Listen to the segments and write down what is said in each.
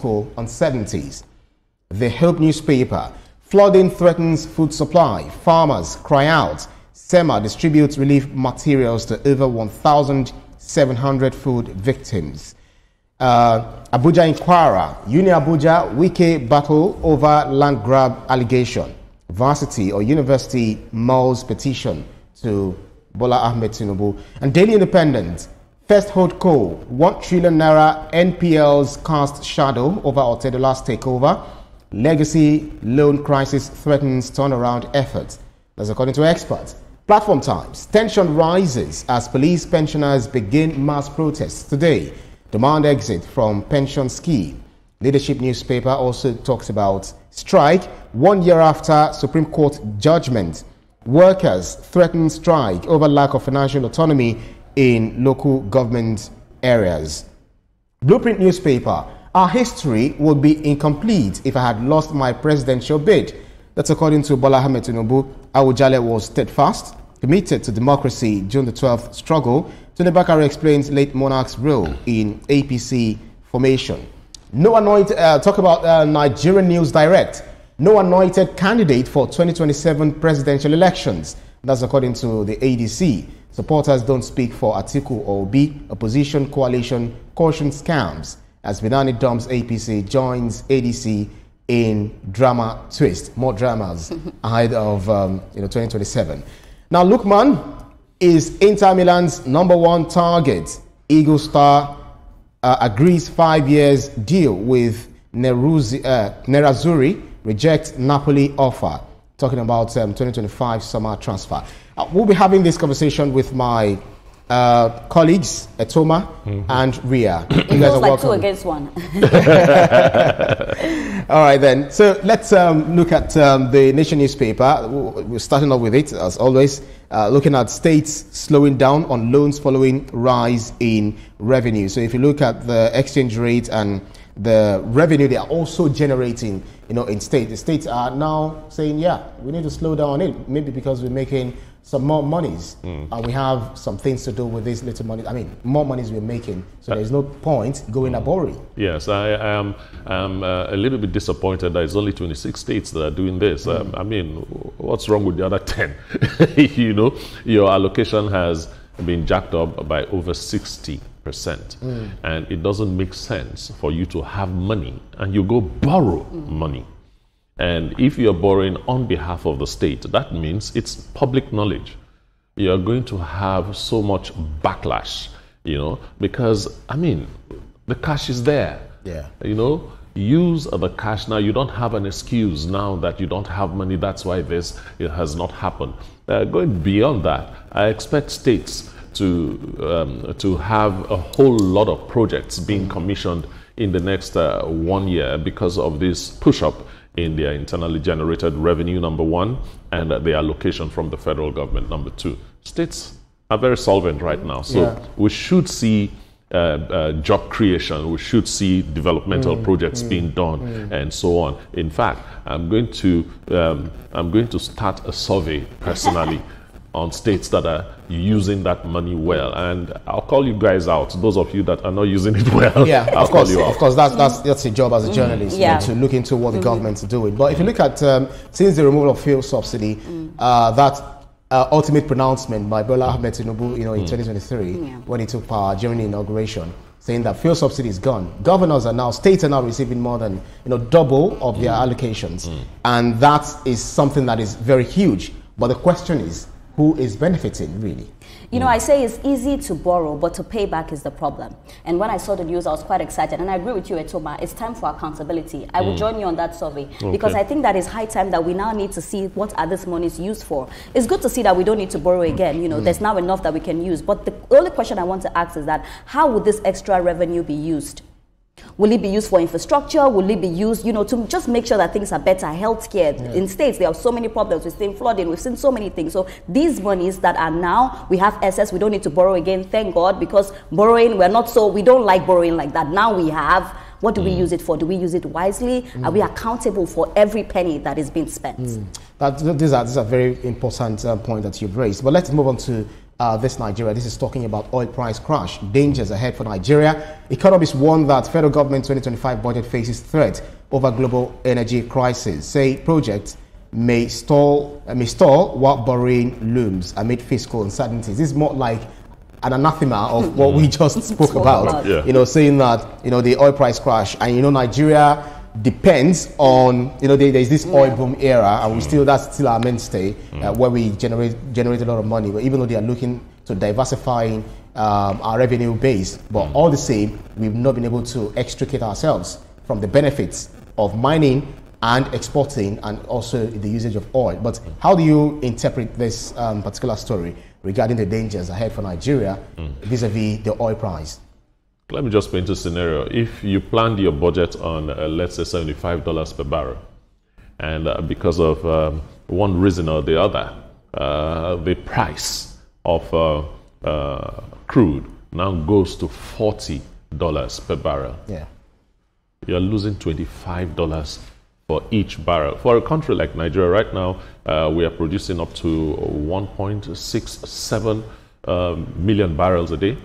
political uncertainties. The Hope newspaper. Flooding threatens food supply. Farmers cry out. SEMA distributes relief materials to over 1,700 food victims. Abuja Inquirer. Uni Abuja, Wike battle over land grab allegation. Varsity or university mulls petition to Bola Ahmed Tinubu. And Daily Independent. First Holdco, 1 trillion naira NPLs cast shadow over Otedola's takeover. Legacy loan crisis threatens turnaround efforts. That's according to experts. Platform Times. Tension rises as police pensioners begin mass protests today. Demand exit from pension scheme. Leadership newspaper also talks about strike 1 year after Supreme Court judgment. Workers threaten strike over lack of financial autonomy in local government areas. Blueprint newspaper. Our history would be incomplete if I had lost my presidential bid. That's according to Bola Ahmed Tinubu. Awujale was steadfast, committed to democracy during the 12th struggle. Tony Bakare explains late monarch's role in APC formation. No anointed, talk about Nigerian News Direct. No anointed candidate for 2027 presidential elections. That's according to the ADC. Supporters don't speak for Atiku or Obi. Opposition coalition caution scams. As Binani dumps APC, joins ADC in drama twist. More dramas ahead of 2027. Now, Lookman is Inter Milan's #1 target. Eagle star agrees 5 years deal with Nerazzurri, rejects Napoli offer. Talking about 2025 summer transfer. We'll be having this conversation with my colleagues, Etoma and Ria. You guys are like welcome. 2 against 1. All right, then. So let's look at the Nation newspaper. We're starting off with it, as always, looking at states slowing down on loans following rise in revenue. So if you look at the exchange rate and the revenue they are also generating, in states, the states are now saying, yeah, we need to slow down on it, maybe because we're making some more monies and we have some things to do with this little money. I mean, more monies we're making, so there's no point going and borrowing. Yes, I am a little bit disappointed that it's only 26 states that are doing this. I mean, what's wrong with the other 10? Your allocation has been jacked up by over 60%. And it doesn't make sense for you to have money and you go borrow money. And if you're borrowing on behalf of the state, that means it's public knowledge. You're going to have so much backlash, because, I mean, the cash is there. Yeah. Use the cash now. You don't have an excuse now that you don't have money. That's why it has not happened. Going beyond that, I expect states to have a whole lot of projects being commissioned in the next 1 year because of this push-up in their internally generated revenue, #1, and the allocation from the federal government, #2. States are very solvent right now, so we should see job creation, we should see developmental projects being done, and so on. In fact, I'm going to start a survey personally on states that are using that money well, and I'll call you guys out. Those of you that are not using it well, yeah, I'll call you out. Of course, that's your job as a journalist, to look into what the government's doing. But if you look at since the removal of fuel subsidy, that ultimate pronouncement by Bola Ahmed Tinubu, in 2023, when he took power during the inauguration, saying that fuel subsidy is gone. States are now receiving more than double of their allocations, and that is something that is very huge. But the question is, who is benefiting, really? I say it's easy to borrow, but to pay back is the problem. And when I saw the news, I was quite excited. And I agree with you, Etoma. It's time for accountability. I will join you on that survey because I think that it's high time that we now need to see what are these monies used for. It's good to see that we don't need to borrow again. There's now enough that we can use. But the only question I want to ask is that how would this extra revenue be used? Will it be used for infrastructure? Will it be used, to just make sure that things are better? Healthcare in states, there are so many problems. We've seen flooding. We've seen so many things. So these monies that are now, we have excess. We don't need to borrow again. Thank God, because borrowing, we don't like borrowing like that. Now we have. What do we use it for? Do we use it wisely? Are we accountable for every penny that is being spent? These are very important point that you've raised. But let's move on to this Nigeria. This is talking about oil price crash, dangers ahead for Nigeria. Economists warn that federal government 2025 budget faces threat over global energy crisis. Say projects may stall while borrowing looms amid fiscal uncertainties. This is more like an anathema of what we just spoke about. Yeah. You know, saying that, you know, the oil price crash, and, you know, Nigeria depends on, you know, there's this oil boom era, and that's still our mainstay, where we generate a lot of money. But even though they are looking to diversifying our revenue base, but all the same, we've not been able to extricate ourselves from the benefits of mining and exporting, and also the usage of oil. But how do you interpret this particular story regarding the dangers ahead for Nigeria vis-a-vis the oil price? Let me just paint a scenario. If you planned your budget on, let's say, $75 per barrel, and because of one reason or the other, the price of crude now goes to $40 per barrel. Yeah. You're losing $25 for each barrel. For a country like Nigeria right now, we are producing up to 1.67 million barrels a day.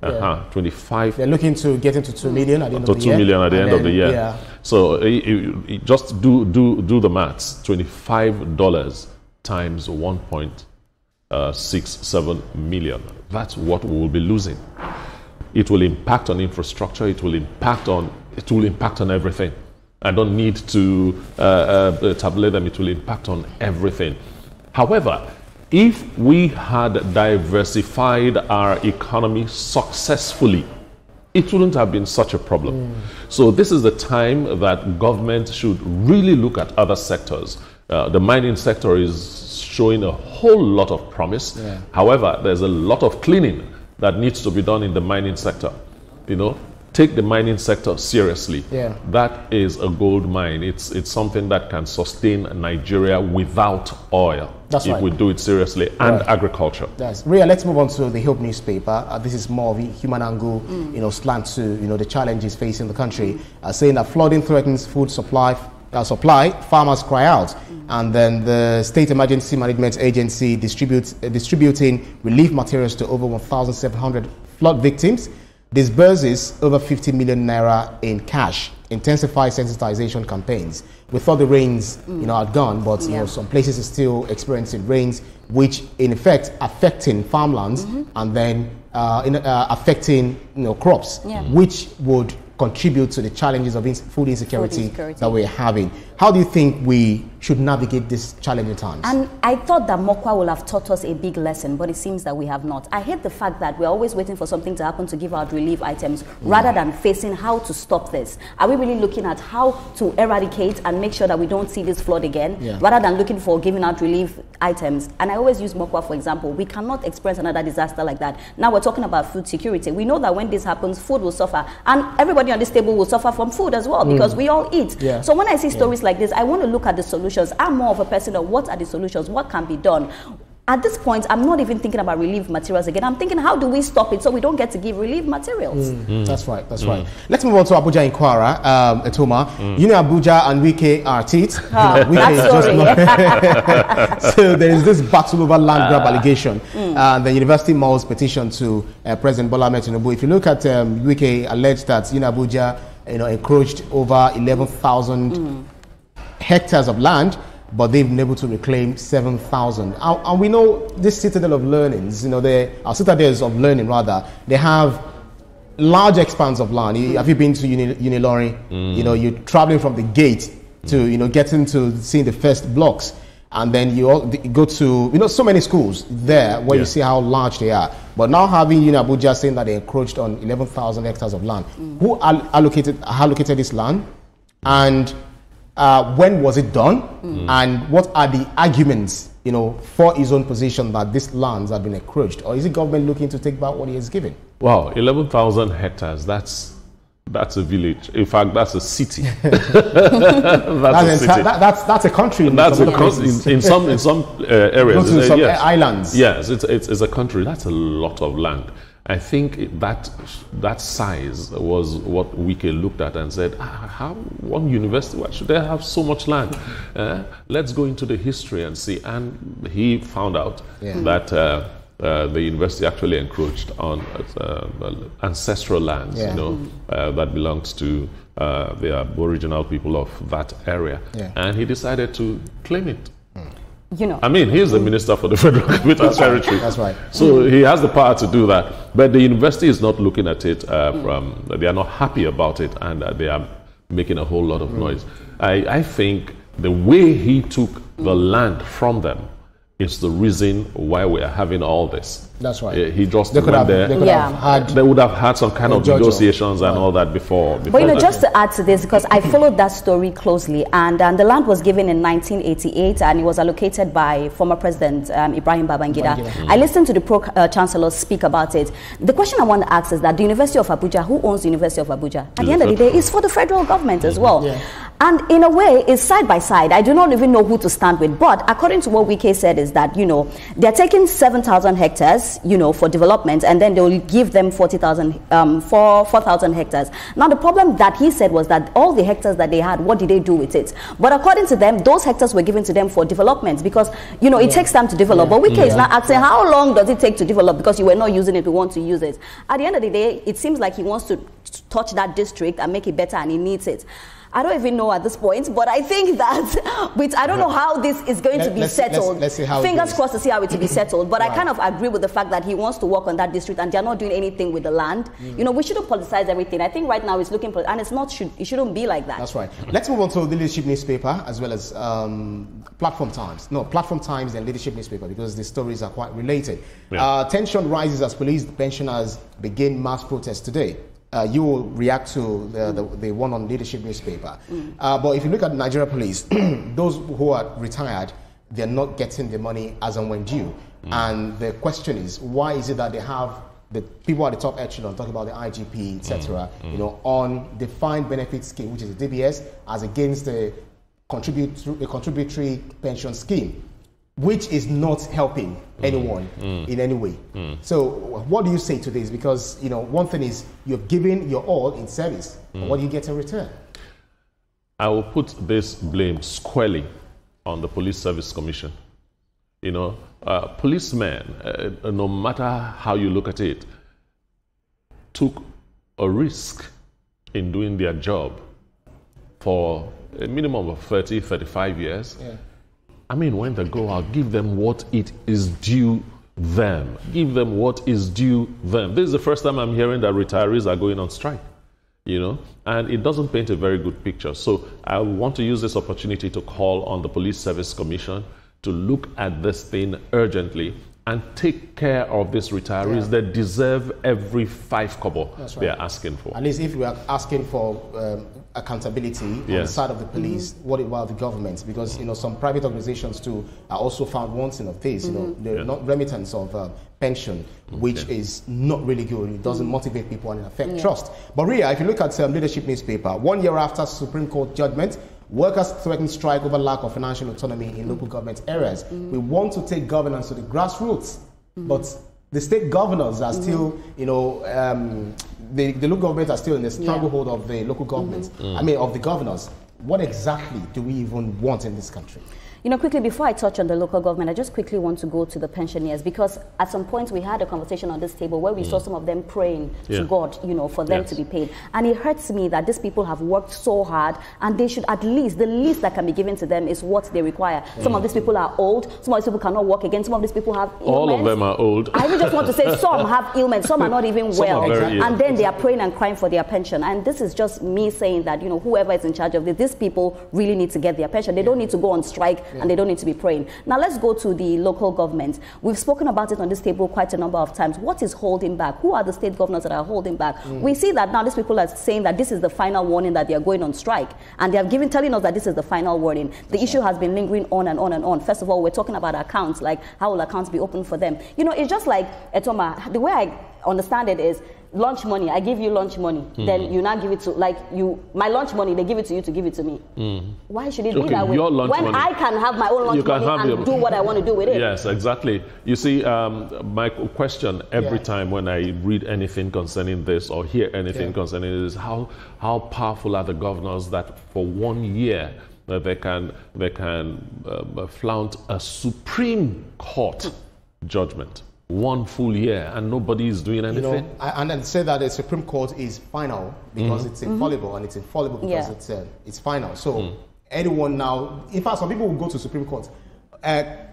25. They're looking to get into 2 million at the end of the year. 2 million at the end of the year. Yeah. So you just do the maths. $25 times 1.67 million. That's what we will be losing. It will impact on infrastructure. It will impact on everything. I don't need to tabulate them. It will impact on everything. However, if we had diversified our economy successfully, it wouldn't have been such a problem. So this is the time that government should really look at other sectors. The mining sector is showing a whole lot of promise. However, there's a lot of cleaning that needs to be done in the mining sector. You know, take the mining sector seriously. That is a gold mine. It's something that can sustain Nigeria without oil. That's if right. we do it seriously, and agriculture. Yes. Ria, let's move on to the Hope newspaper. This is more of a human angle, you know, slant to, you know, the challenges facing the country, saying that flooding threatens food supply, farmers cry out. And then the State Emergency Management Agency distributing relief materials to over 1,700 flood victims, disburses over 50 million naira in cash, intensifies sensitization campaigns. We thought the rains, you know, had gone, but you know, some places are still experiencing rains, which in effect affecting farmlands and then affecting, you know, crops, which would contribute to the challenges of food insecurity that we're having. How do you think we should navigate this challenging times? And I thought that Mokwa will have taught us a big lesson, but it seems that we have not. I hate the fact that we're always waiting for something to happen to give out relief items rather than facing how to stop this. Are we really looking at how to eradicate and make sure that we don't see this flood again, rather than looking for giving out relief items? And I always use Mokwa for example. We cannot experience another disaster like that. Now we're talking about food security. We know that when this happens, food will suffer, and everybody on this table will suffer from food as well, because we all eat. So when I see stories like this, I want to look at the solutions. I'm more of a person of what are the solutions, what can be done. At this point, I'm not even thinking about relief materials again. I'm thinking, how do we stop it so we don't get to give relief materials? That's right, that's right. Let's move on to Abuja in Kwara, Etoma. You know Abuja and Wike are teeth. So there is this battle over land grab allegation. The University Mall's petition to President Bola Ahmed Tinubu. If you look at Wike alleged that Abuja, you know, encroached over 11,000 hectares of land, but they've been able to reclaim 7,000. And we know this citadel of learnings, you know, our citadels of learning rather, they have large expanse of land. Have you been to Unilorin? You know, you're traveling from the gate to, you know, getting to seeing the first blocks. And then you go to, you know, so many schools there where you see how large they are. But now having Abuja saying that they encroached on 11,000 hectares of land. Who allocated this land? And when was it done? And what are the arguments, you know, for his own position that these lands have been encroached? Or is the government looking to take back what he has given? Wow, 11,000 hectares, that's a village. In fact, that's a city. that's a country. That's a country in some areas. Go to some islands. Yes, it's a country. That's a lot of land. I think that size was what Wike looked at and said, how one university, why should they have so much land? Let's go into the history and see. And he found out that the university actually encroached on ancestral lands, that belongs to the Aboriginal people of that area. And he decided to claim it. I mean, he's the minister for the Federal Capital Territory. That's right. So he has the power to do that. But the university is not looking at it they are not happy about it, and they are making a whole lot of noise. I think the way he took the land from them is the reason why we are having all this. That's right. He just went there. They would have had some kind of negotiations and all that before. But just to add to this, because I followed that story closely, and the land was given in 1988, and it was allocated by former President Ibrahim Babangida. I listened to the Pro-Chancellor speak about it. The question I want to ask is that the University of Abuja, who owns the University of Abuja? At the end of the day, it's for the federal government as well. And in a way, it's side by side. I do not even know who to stand with. But according to what Wike said is that, they're taking 7,000 hectares, for development, and then they will give them 4,000 hectares. Now, the problem that he said was that all the hectares that they had, what did they do with it? But according to them, those hectares were given to them for development because, it takes time to develop. But Wike is not asking how long does it take to develop because you were not using it, we want to use it. At the end of the day, it seems like he wants to touch that district and make it better, and he needs it. I don't even know at this point, but I think that I don't know how this is going to be settled. Let's see how Fingers crossed to see how it will be settled. But I kind of agree with the fact that he wants to work on that district and they're not doing anything with the land. We shouldn't politicize everything. I think right now it's looking, and it shouldn't be like that. That's right. Let's move on to the Leadership newspaper as well as Platform Times. No, Platform Times and Leadership newspaper because the stories are quite related. Tension rises as police pensioners begin mass protest today. You will react to the one on Leadership newspaper. But if you look at Nigeria Police, those who are retired, they're not getting the money as and when due. And the question is, why is it that they have the people at the top echelon, talking about the IGP, etc., on defined benefit scheme, which is the DBS, as against the contributory pension scheme, which is not helping anyone in any way. So what do you say to this? Because, one thing is you've given your all in service. What do you get in return? I will put this blame squarely on the Police Service Commission. Policemen, no matter how you look at it, took a risk in doing their job for a minimum of 30, 35 years. I mean, when they go out, give them what it is due them. Give them what is due them. This is the first time I'm hearing that retirees are going on strike, and it doesn't paint a very good picture. So I want to use this opportunity to call on the Police Service Commission to look at this thing urgently and take care of these retirees that deserve every 5 kobo they are asking for. At least if we are asking for accountability on the side of the police, what about the government? Because some private organizations too are also found wanting of this. They're not remittance of pension, which is not really good. It doesn't motivate people and affect trust. But Ria, if you look at Leadership newspaper, 1 year after Supreme Court judgment, workers threaten strike over lack of financial autonomy in local government areas. We want to take governance to the grassroots, but the state governors are still, the local government are still in the stranglehold of the local government. I mean, of the governors. What exactly do we even want in this country? Quickly, before I touch on the local government, I just quickly want to go to the pensioners, because at some point we had a conversation on this table where we saw some of them praying to God, for them to be paid. And it hurts me that these people have worked so hard, and they should at least, the least that can be given to them is what they require. Some of these people are old, some of these people cannot work again, some of these people have ailments. All of them are old. I really just want to say some have ailments, some are not even well. And then they are praying and crying for their pension. And this is just me saying that, whoever is in charge of this, these people really need to get their pension. They don't need to go on strike. And they don't need to be praying. Now let's go to the local government. We've spoken about it on this table quite a number of times. What is holding back? Who are the state governors that are holding back? We see that now these people are saying that this is the final warning that they are going on strike. And they have telling us that this is the final warning. The issue has been lingering on and on and on. First of all, we're talking about accounts, like how will accounts be open for them? It's just like, Etoma, the way I understand it is, lunch money, I give you lunch money, then you now give it to, my lunch money, they give it to you to give it to me. Why should it be that way? When I can have my own lunch money and do what I want to do with it. Yes, exactly. You see, my question every time when I read anything concerning this or hear anything concerning this is how powerful are the governors that for 1 year they can flaunt a Supreme Court judgment. 1 full year and nobody is doing anything? And then say that the Supreme Court is final because it's infallible, and it's infallible because it's final. So anyone now, in fact, some people will go to Supreme Court.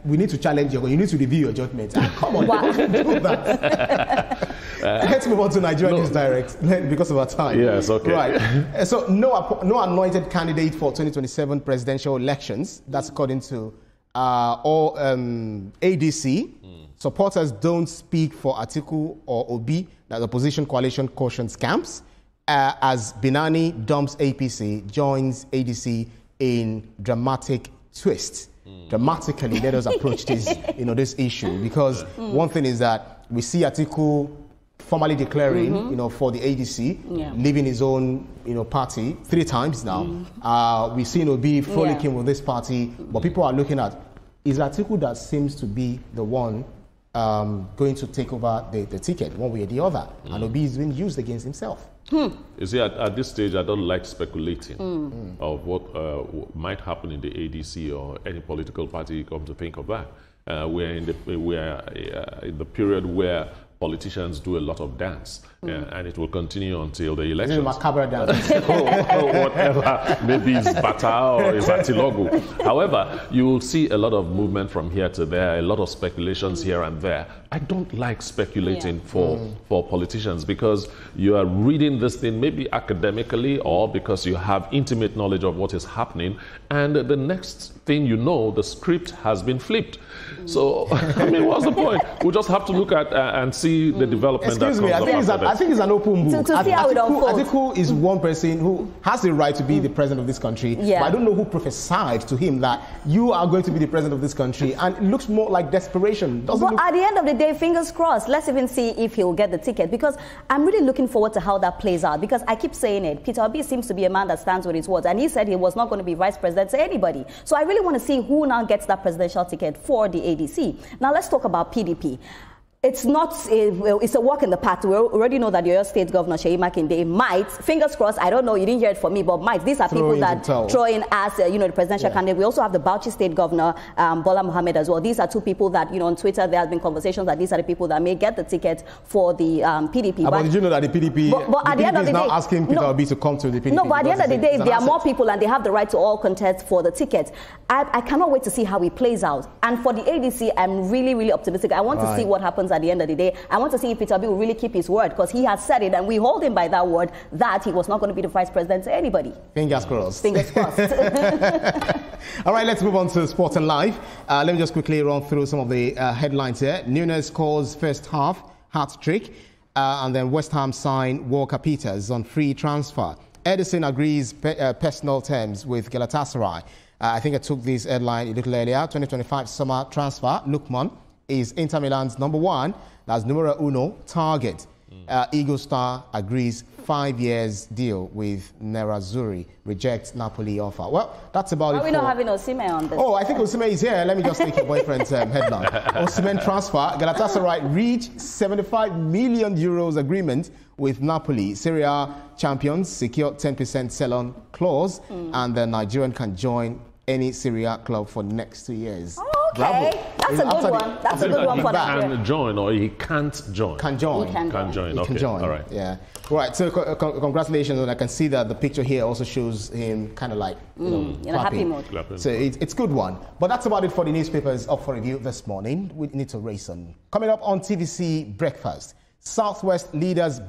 We need to challenge you. You need to review your judgment. Come on, do that. Let's move on to Nigeria News Direct because of our time. Yes, okay. Right. So no anointed candidate for 2027 presidential elections. That's according to ADC. Supporters don't speak for Atiku or Obi, that the opposition coalition cautions camps. As Binani dumps APC, joins ADC in dramatic twist. Dramatically, let us approach this, this issue, because one thing is that we see Atiku formally declaring, for the ADC, leaving his own, party 3 times now. We've seen Obi frolicking with this party, but people are looking at, is Atiku that seems to be the one going to take over the ticket one way or the other, and Obi is being used against himself. You see, at this stage, I don't like speculating of what might happen in the ADC or any political party you come to think of that. We're in the period where politicians do a lot of dance, and it will continue until the elections. Macabre dance. Whatever, maybe it's Bata or it's Atilogu. However, you will see a lot of movement from here to there, a lot of speculations here and there. I don't like speculating for politicians, because you are reading this thing maybe academically or because you have intimate knowledge of what is happening, and the next thing you know, the script has been flipped. So, I mean, what's the point? We just have to look at and see the development. Excuse me, I think it's an open book. To see how it unfolds. Atiku is one person who has the right to be the president of this country, but I don't know who prophesied to him that you are going to be the president of this country, and it looks more like desperation. But at the end of the day, fingers crossed, let's even see if he'll get the ticket, because I'm really looking forward to how that plays out, because I keep saying it, Peter Obi seems to be a man that stands with his words, and he said he was not going to be vice president to anybody. So I really want to see who now gets that presidential ticket for the ADC. Now let's talk about PDP. It's a walk in the park. We already know that your state governor, Seyi Makinde, might, fingers crossed, I don't know, you didn't hear it from me, but might. These are people that throw in as, the presidential candidate. We also have the Bauchi state governor, Bola Mohammed, as well. These are 2 people that, on Twitter, there has been conversations that these are the people that may get the ticket for the PDP. But did you know that the PDP, but at the end of the day, now asking Peter Obi to come to the PDP? No, but at the end of the day, there are more people and they have the right to all contest for the ticket. I cannot wait to see how it plays out. And for the ADC, I'm really, really optimistic. I want to see what happens at the end of the day. I want to see if Peter Obi will really keep his word, because he has said it, and we hold him by that word, that he was not going to be the vice president to anybody. Fingers crossed. Fingers crossed. All right, let's move on to Sport and Life. Let me just quickly run through some of the headlines here. Nunes scores first half hat-trick, and then West Ham sign Walker Peters on free transfer. Edison agrees personal terms with Galatasaray. I think I took this headline a little earlier. 2025 summer transfer, Lukman is Inter Milan's number 1. That's numero uno target. Eagle Star agrees 5 years deal with Nerazzurri, rejects Napoli offer. Well, that's about it. Are we not having Osimhen on this? Oh, I think Osimhen is here. Let me just take your boyfriend's headline. Osimhen transfer. Galatasaray reach €75 million agreement with Napoli. Serie A champions secure 10% sell-on clause, and the Nigerian can join any Serie A club for next 2 years. Oh, okay. Bravo. That's a good one. That's a good one for that. He can join, or he can't join? Can join. He can join. He Okay. can join. All right. Yeah. Right. So congratulations. And I can see that the picture here also shows him kind of like, in a happy mood. So it's a good one. But that's about it for the newspapers up for review this morning. We need to race on. Coming up on TVC Breakfast, Southwest leaders